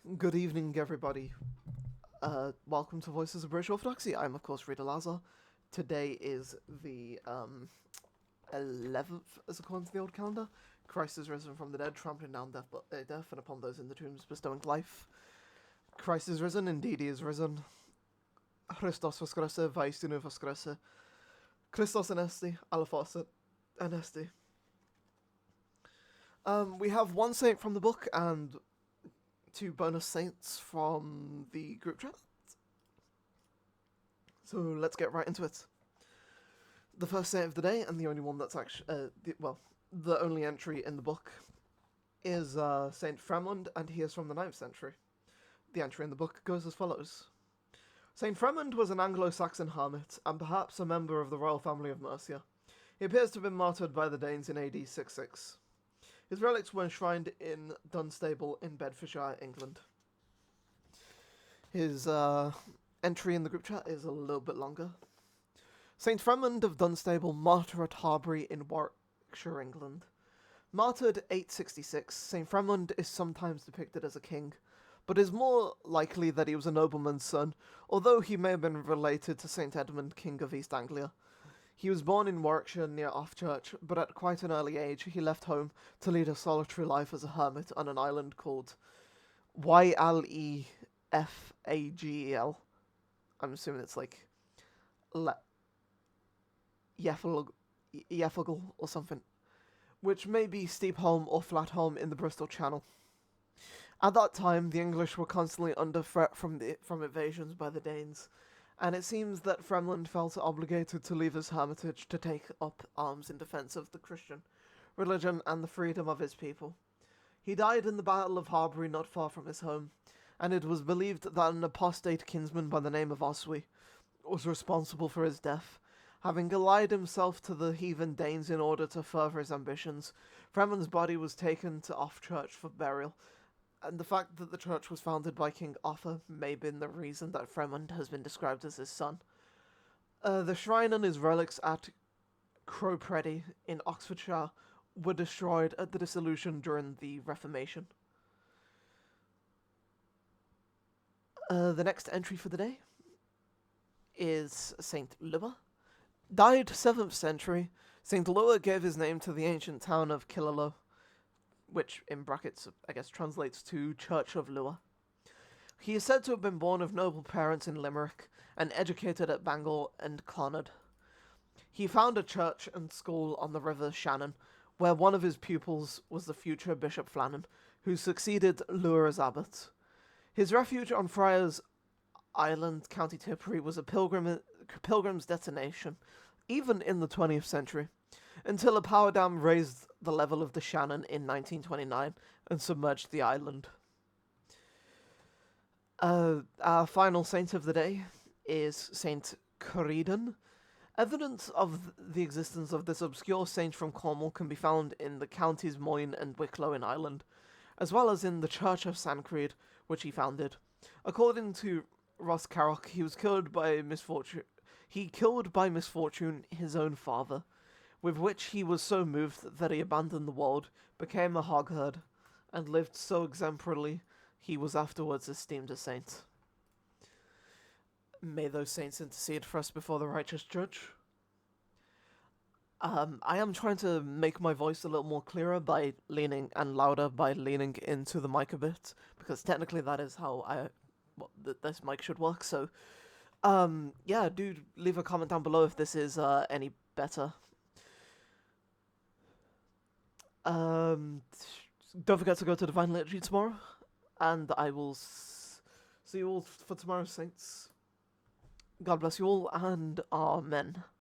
Good evening, everybody. Welcome to Voices of British Orthodoxy. I'm, of course, Rita Lazar. Today is the 11th, as according to the old calendar. Christ is risen from the dead, trampling down death, and upon those in the tombs bestowing life. Christ is risen, indeed he is risen. Christos voskrese, vaistinu voskrese. Christos anesti, alphos anesti. We have one saint from the book and two bonus saints from the group chat. So let's get right into it. The first saint of the day, and the only one that's actually, the only entry in the book, is Saint Fremond, and he is from the 9th century. The entry in the book goes as follows. Saint Fremond was an Anglo-Saxon hermit, and perhaps a member of the royal family of Mercia. He appears to have been martyred by the Danes in AD 66. His relics were enshrined in Dunstable in Bedfordshire, England. His entry in the group chat is a little bit longer. Saint Fremond of Dunstable, martyr at Harbury in Warwickshire, England. Martyred 866, Saint Fremond is sometimes depicted as a king, but is more likely that he was a nobleman's son, although he may have been related to Saint Edmund, King of East Anglia. He was born in Warwickshire near Offchurch, but at quite an early age he left home to lead a solitary life as a hermit on an island called Ylefagel. I'm assuming it's like Yefagel or something, which may be Steepholm or Flatholm in the Bristol Channel. At that time, the English were constantly under threat from invasions by the Danes, and it seems that Fremond felt obligated to leave his hermitage to take up arms in defence of the Christian religion and the freedom of his people. He died in the Battle of Harbury not far from his home, and it was believed that an apostate kinsman by the name of Oswy was responsible for his death. Having allied himself to the heathen Danes in order to further his ambitions, Fremond's body was taken to Offchurch for burial, and the fact that the church was founded by King Offa may have been the reason that Fremond has been described as his son. The shrine and his relics at Crowpreddy in Oxfordshire were destroyed at the dissolution during the Reformation. The next entry for the day is Saint Lua. Died 7th century, Saint Lua gave his name to the ancient town of Killaloe, which, in brackets, I guess translates to Church of Lua. He is said to have been born of noble parents in Limerick and educated at Bangor and Clonard. He found a church and school on the River Shannon, where one of his pupils was the future Bishop Flannan, who succeeded Lua as abbot. His refuge on Friars Island, County Tipperary, was a pilgrim's destination, even in the 20th century, until a power dam raised the level of the Shannon in 1929 and submerged the island. Our final saint of the day is Saint Corydon. Evidence of the existence of this obscure saint from Cornwall can be found in the counties Moyne and Wicklow in Ireland, as well as in the Church of San Creed, which he founded. According to Ross Carrock, he killed by misfortune his own father, with which he was so moved that he abandoned the world, became a hogherd, and lived so exemplarily he was afterwards esteemed a saint. May those saints intercede for us before the righteous judge. I am trying to make my voice a little more clearer by leaning into the mic a bit, because technically that is how this mic should work. So, do leave a comment down below if this is any better. Don't forget to go to Divine Liturgy tomorrow, and I will see you all for tomorrow's saints. God bless you all, and Amen.